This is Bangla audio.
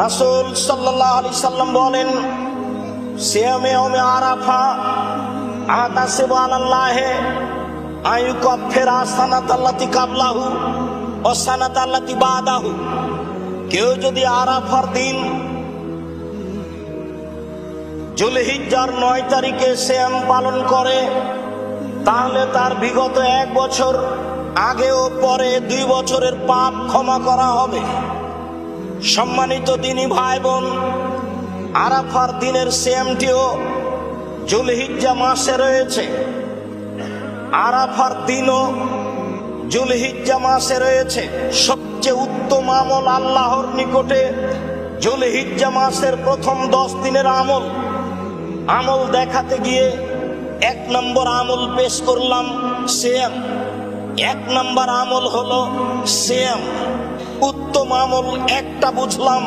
রাসূল সাল্লাল্লাহু আলাইহি সাল্লাম বলেন, সিয়ামে ইয়াউমে আরাফা আতাসিবু আলাল্লাহি আইয়ুকাফিরা সানাতাল্লাতি কাবলাহু ওয়া সানাতাল্লাতি বাদাহু। কেউ যদি আরাফার দিন যুলহিজ্জার 9 তারিখে সিয়াম পালন করে, তাহলে তার বিগত 1 বছর আগে ও পরে 2 বছরের পাপ ক্ষমা করা হবে। সম্মানিত দিনী ভাই বোন, আরাফার দিনের সিয়ামটিও যুলহিজ্জা মাসে রয়েছে। আরাফার দিনও যুলহিজ্জা মাসে রয়েছে। সবচেয়ে উত্তম আমল আল্লাহর নিকটে যুলহিজ্জা মাসের প্রথম 10 দিনের আমল দেখাতে গিয়ে 1 নম্বর আমল পেশ করলাম সিয়াম। 1 নম্বর আমল হলো সিয়াম। উত্তম আমল একটা বুঝলাম,